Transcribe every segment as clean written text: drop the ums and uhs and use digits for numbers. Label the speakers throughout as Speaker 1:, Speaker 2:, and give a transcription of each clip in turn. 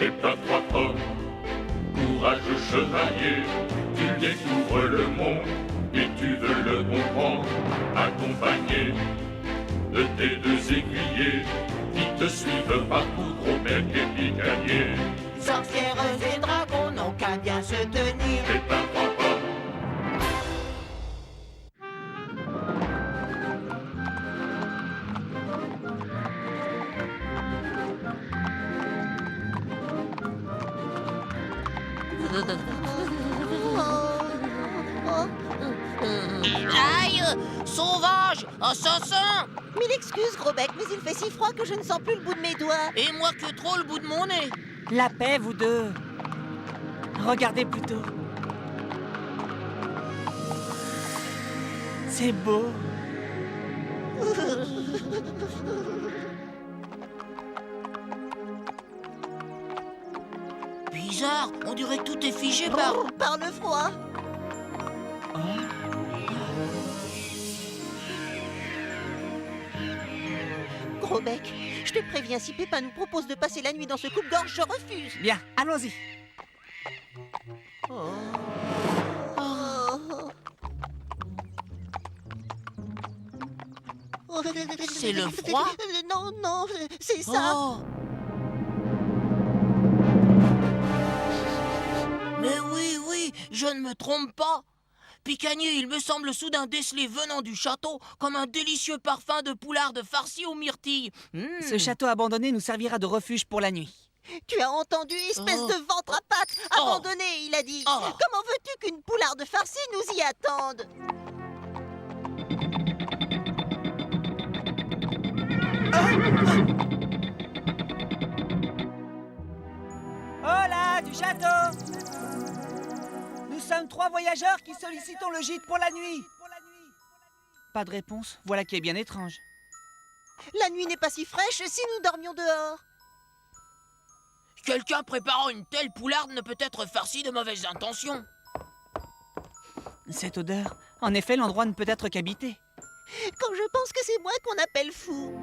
Speaker 1: Prépare-toi comme courageux chevalier, tu découvres le monde et tu veux le comprendre, accompagné de tes deux aiguillés qui te suivent partout, Gros-Bec et Picanier.
Speaker 2: Sorcières et dragons n'ont qu'à bien se tenir.
Speaker 1: Prépare-toi comme
Speaker 3: Aïe! Sauvage! Assassin!
Speaker 2: Mille excuses, Gros-Bec, mais il fait si froid que je ne sens plus le bout de mes doigts.
Speaker 3: Et moi que trop le bout de mon nez!
Speaker 4: La paix, vous deux. Regardez plutôt. C'est beau.
Speaker 3: Bizarre, on dirait que tout est figé par...
Speaker 2: Par le froid. Gros-Bec, je te préviens, si Pépin nous propose de passer la nuit dans ce coupe-gorge, je refuse.
Speaker 4: Bien, allons-y.
Speaker 3: C'est le froid?
Speaker 2: Non, non, c'est ça.
Speaker 3: Oh. Mais oui, je ne me trompe pas. Picanier, il me semble soudain déceler venant du château comme un délicieux parfum de poularde farcie aux myrtilles.
Speaker 4: Ce château abandonné nous servira de refuge pour la nuit.
Speaker 2: Tu as entendu, espèce
Speaker 3: Oh.
Speaker 2: de ventre à pattes abandonné, il a dit.
Speaker 3: Oh.
Speaker 2: Comment veux-tu qu'une poularde farcie nous y attende?
Speaker 4: Hola, du château! Nous sommes 3 voyageurs qui sollicitons le gîte pour la nuit. Pas de réponse, voilà qui est bien étrange.
Speaker 2: La nuit n'est pas si fraîche si nous dormions dehors.
Speaker 3: Quelqu'un préparant une telle poularde ne peut être farci de mauvaises intentions.
Speaker 4: Cette odeur, en effet, l'endroit ne peut être qu'habité.
Speaker 2: Quand je pense que c'est moi qu'on appelle fou.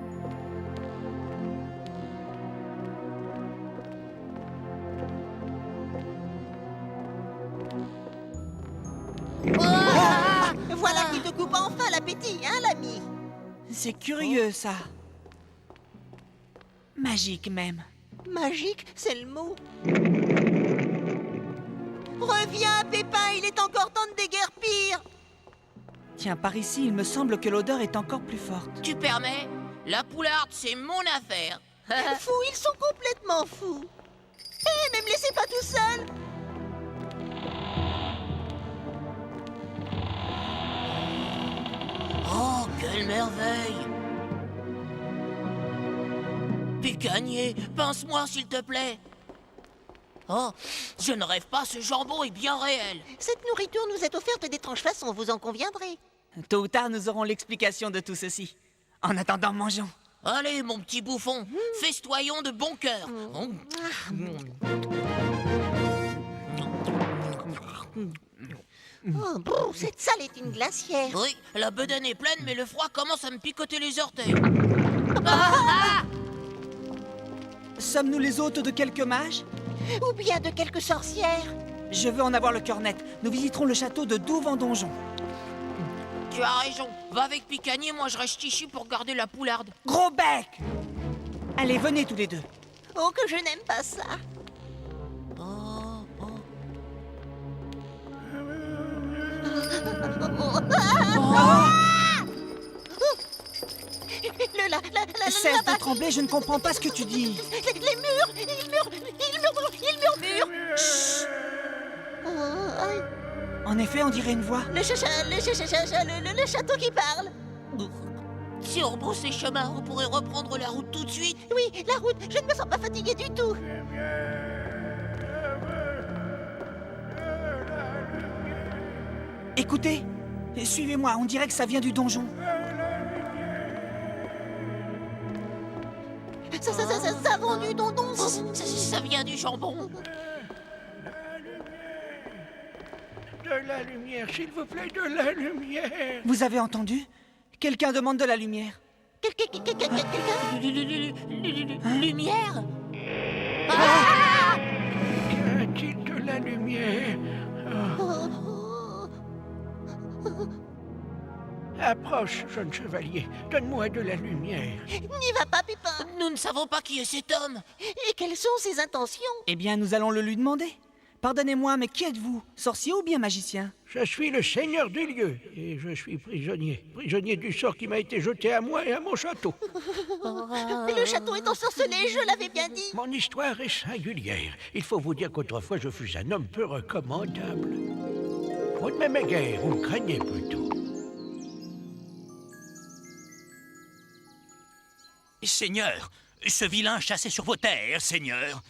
Speaker 3: Ah.
Speaker 2: Voilà qui te coupe enfin l'appétit, hein, l'ami?
Speaker 4: C'est curieux, ça. Magique, même.
Speaker 2: Magique, c'est le mot. Reviens, Pépin, il est encore temps de déguerpir.
Speaker 4: Tiens, par ici, il me semble que l'odeur est encore plus forte.
Speaker 3: Tu permets? La poularde, c'est mon affaire.
Speaker 2: Fous, ils sont complètement fous. Eh, mais me laissez pas tout seul.
Speaker 3: Oh, quelle merveille! Picanier, pince-moi s'il te plaît. Oh, je ne rêve pas, ce jambon est bien réel.
Speaker 2: Cette nourriture nous est offerte d'étranges façons, vous en conviendrez.
Speaker 4: Tôt ou tard, nous aurons l'explication de tout ceci. En attendant, mangeons.
Speaker 3: Allez, mon petit bouffon, festoyons de bon cœur.
Speaker 2: Oh, brrr, cette salle est une glacière.
Speaker 3: Oui, la bedaine est pleine, mais le froid commence à me picoter les orteils.
Speaker 4: Sommes-nous les hôtes de quelques mages?
Speaker 2: Ou bien de quelques sorcières.
Speaker 4: Je veux en avoir le cœur net. Nous visiterons le château de Douve en donjon.
Speaker 3: Tu as raison, va avec Picanier, moi je reste ici pour garder la poularde.
Speaker 4: Gros bec! Allez, venez tous les deux.
Speaker 2: Oh, que je n'aime pas ça.
Speaker 3: Oh, oh.
Speaker 4: Cesse
Speaker 2: là-bas,
Speaker 4: de trembler, je ne comprends pas ce que tu dis.
Speaker 2: les murs, ils murmurent. Aïe.
Speaker 4: En effet, on dirait une voix.
Speaker 2: Le château qui parle.
Speaker 3: Si on brousse les chemins, on pourrait reprendre la route tout de suite.
Speaker 2: Oui, la route, je ne me sens pas fatiguée du tout.
Speaker 4: Écoutez, suivez-moi, on dirait que ça vient du donjon.
Speaker 2: Ça vend du dondon.
Speaker 3: Ça vient du jambon.
Speaker 5: De la lumière, s'il vous plaît, de la lumière.
Speaker 4: Vous avez entendu? Quelqu'un demande de la lumière.
Speaker 2: Quelqu'un?
Speaker 3: Lumière? Ah!
Speaker 5: Approche, jeune chevalier. Donne-moi de la lumière.
Speaker 2: N'y va pas, Pépin.
Speaker 3: Nous ne savons pas qui est cet homme.
Speaker 2: Et quelles sont ses intentions?
Speaker 4: Eh bien, nous allons le lui demander. Pardonnez-moi, mais qui êtes-vous? Sorcier ou bien magicien?
Speaker 5: Je suis le seigneur du lieu, et je suis prisonnier. Prisonnier du sort qui m'a été jeté à moi et à mon château.
Speaker 2: Le château est ensorcelé, je l'avais bien dit.
Speaker 5: Mon histoire est singulière. Il faut vous dire qu'autrefois je fus un homme peu recommandable. Vous ne m'aimez guère, vous me craignez plutôt.
Speaker 6: Seigneur, ce vilain chassait sur vos terres, Seigneur.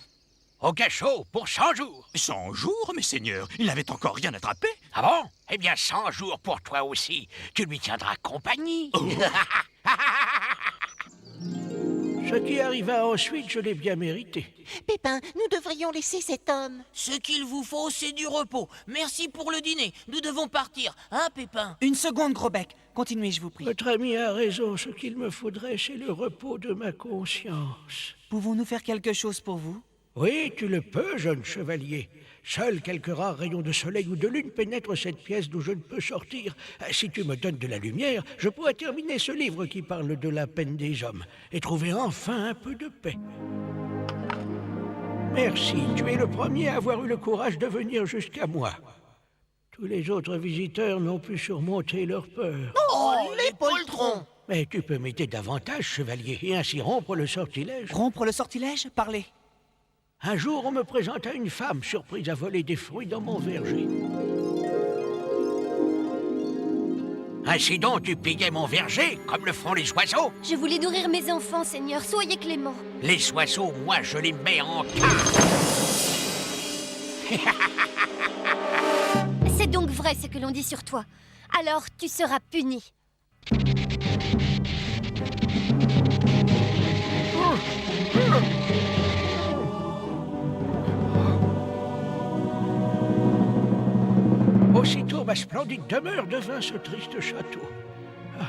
Speaker 5: Au cachot, pour 100 jours.
Speaker 6: 100 jours, mais Seigneur, il n'avait encore rien attrapé.
Speaker 5: Ah bon? Eh bien, 100 jours pour toi aussi. Tu lui tiendras compagnie. Ce qui arriva ensuite, je l'ai bien mérité.
Speaker 2: Pépin, nous devrions laisser cet homme.
Speaker 3: Ce qu'il vous faut, c'est du repos. Merci pour le dîner. Nous devons partir, hein, Pépin?
Speaker 4: Une seconde, gros bec. Continuez, je vous prie.
Speaker 5: Votre ami a raison. Ce qu'il me faudrait, c'est le repos de ma conscience.
Speaker 4: Pouvons-nous faire quelque chose pour vous?
Speaker 5: Oui, tu le peux, jeune chevalier. Seuls quelques rares rayons de soleil ou de lune pénètrent cette pièce d'où je ne peux sortir. Si tu me donnes de la lumière, je pourrai terminer ce livre qui parle de la peine des hommes et trouver enfin un peu de paix. Merci, tu es le premier à avoir eu le courage de venir jusqu'à moi. Tous les autres visiteurs n'ont pu surmonter leur peur.
Speaker 3: Oh, les poltrons!
Speaker 5: Mais tu peux m'aider davantage, chevalier, et ainsi rompre le sortilège.
Speaker 4: Rompre le sortilège? Parlez.
Speaker 5: Un jour, on me présenta une femme surprise à voler des fruits dans mon verger. Ainsi donc, tu pillais mon verger, comme le font les oiseaux?
Speaker 7: Je voulais nourrir mes enfants, Seigneur. Soyez clément.
Speaker 5: Les oiseaux, moi, je les mets en cage.
Speaker 7: C'est donc vrai ce que l'on dit sur toi. Alors tu seras puni.
Speaker 5: Aussitôt, ma splendide demeure devint ce triste château. Ah,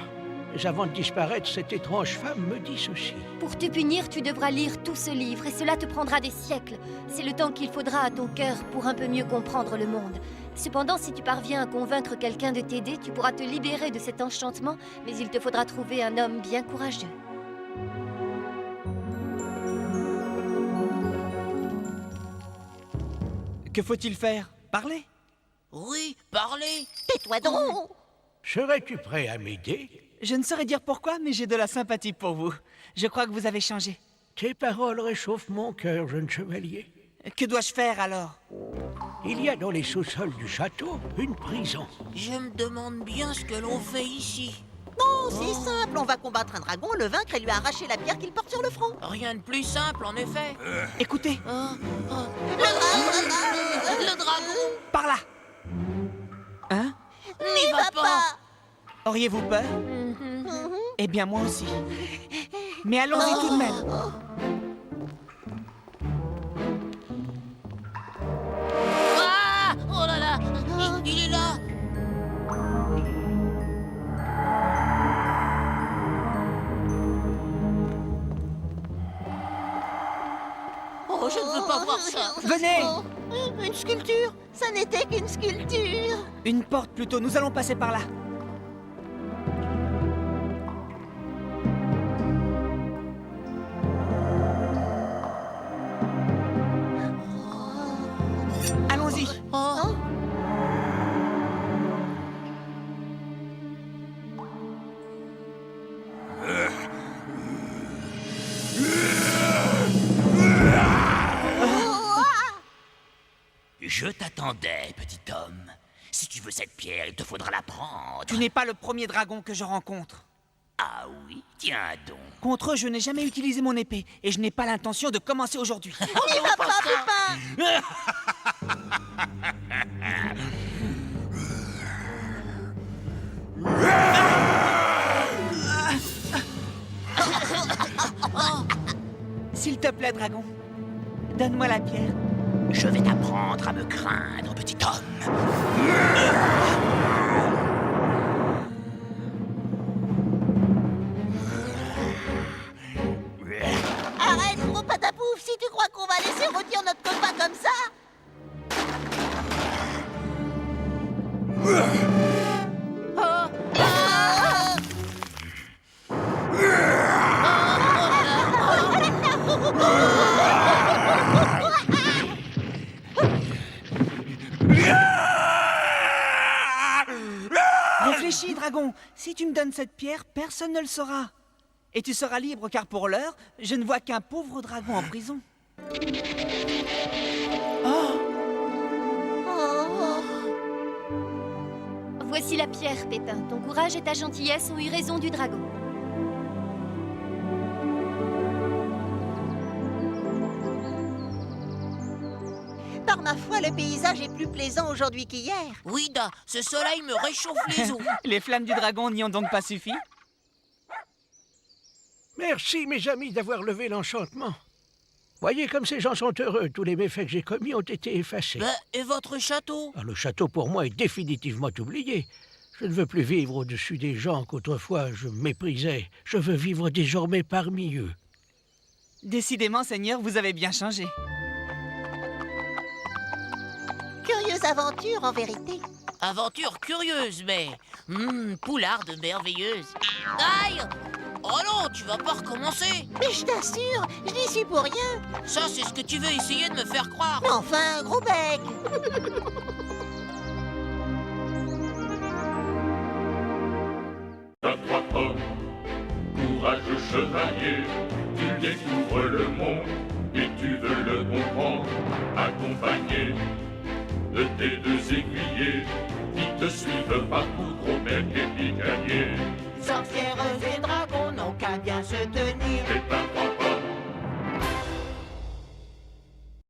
Speaker 5: mais avant de disparaître, cette étrange femme me dit ceci.
Speaker 7: Pour te punir, tu devras lire tout ce livre et cela te prendra des siècles. C'est le temps qu'il faudra à ton cœur pour un peu mieux comprendre le monde. Cependant, si tu parviens à convaincre quelqu'un de t'aider, tu pourras te libérer de cet enchantement, mais il te faudra trouver un homme bien courageux.
Speaker 4: Que faut-il faire? Parlez.
Speaker 3: Oui, parlez.
Speaker 2: Tais-toi donc.
Speaker 5: Serais-tu prêt à m'aider?
Speaker 4: Je ne saurais dire pourquoi, mais j'ai de la sympathie pour vous. Je crois que vous avez changé.
Speaker 5: Tes paroles réchauffent mon cœur, jeune chevalier.
Speaker 4: Que dois-je faire alors?
Speaker 5: Il y a dans les sous-sols du château une prison.
Speaker 3: Je me demande bien ce que l'on fait ici.
Speaker 2: Oh, c'est simple, on va combattre un dragon, le vaincre et lui arracher la pierre qu'il porte sur le front.
Speaker 3: Rien de plus simple, en effet.
Speaker 4: Écoutez,
Speaker 3: Le dragon.
Speaker 4: par là. Hein?
Speaker 3: N'y va pas.
Speaker 4: Auriez-vous peur? Eh bien, moi aussi. Mais allons-y tout de même.
Speaker 3: Ah! Oh là là! Il est là! Oh, je ne veux pas voir ça!
Speaker 4: Venez!
Speaker 2: Oh, une sculpture. Ça n'était qu'une sculpture.
Speaker 4: Une porte plutôt, nous allons passer par là. Allons-y.
Speaker 3: Oh.
Speaker 6: Je t'attendais, petit homme. Si tu veux cette pierre, il te faudra la prendre.
Speaker 4: Tu n'es pas le premier dragon que je rencontre.
Speaker 6: Ah oui? Tiens donc.
Speaker 4: Contre eux, je n'ai jamais utilisé mon épée, et je n'ai pas l'intention de commencer aujourd'hui.
Speaker 2: N'y va pas, Pépin.
Speaker 4: S'il te plaît, dragon, donne-moi la pierre.
Speaker 6: Je vais t'apprendre à me craindre, petit homme.
Speaker 2: Arrête, gros patapouf, si tu crois qu'on va laisser rôtir notre copain comme ça.
Speaker 3: Oh. Ah!
Speaker 4: si tu me donnes cette pierre, personne ne le saura. Et tu seras libre, car pour l'heure, je ne vois qu'un pauvre dragon en prison.
Speaker 2: Oh.
Speaker 7: Voici la pierre, Pépin. Ton courage et ta gentillesse ont eu raison du dragon.
Speaker 2: Par ma foi, le paysage est plus plaisant aujourd'hui qu'hier.
Speaker 3: Oui, Da, ce soleil me réchauffe les os.
Speaker 4: Les flammes du dragon n'y ont donc pas suffi?
Speaker 5: Merci, mes amis, d'avoir levé l'enchantement. Voyez comme ces gens sont heureux. Tous les méfaits que j'ai commis ont été effacés.
Speaker 3: Ben, et votre château?
Speaker 5: Ah, le château, pour moi, est définitivement oublié. Je ne veux plus vivre au-dessus des gens qu'autrefois je méprisais. Je veux vivre désormais parmi eux.
Speaker 4: Décidément, Seigneur, vous avez bien changé.
Speaker 2: Curieuse aventure, en vérité.
Speaker 3: Aventure curieuse, mais... poularde merveilleuse. Aïe! Oh non, tu vas pas recommencer.
Speaker 2: Mais je t'assure, je n'y suis pour rien.
Speaker 3: Ça, c'est ce que tu veux essayer de me faire croire.
Speaker 2: Mais enfin, gros bec.
Speaker 1: À toi, homme, courageux chevalier, tu découvres le monde et tu veux le comprendre, accompagné de tes deux aiguillés qui te suivent partout, gros bec et picanier.
Speaker 2: Sorcières et dragons n'ont qu'à bien se tenir.
Speaker 1: C'est un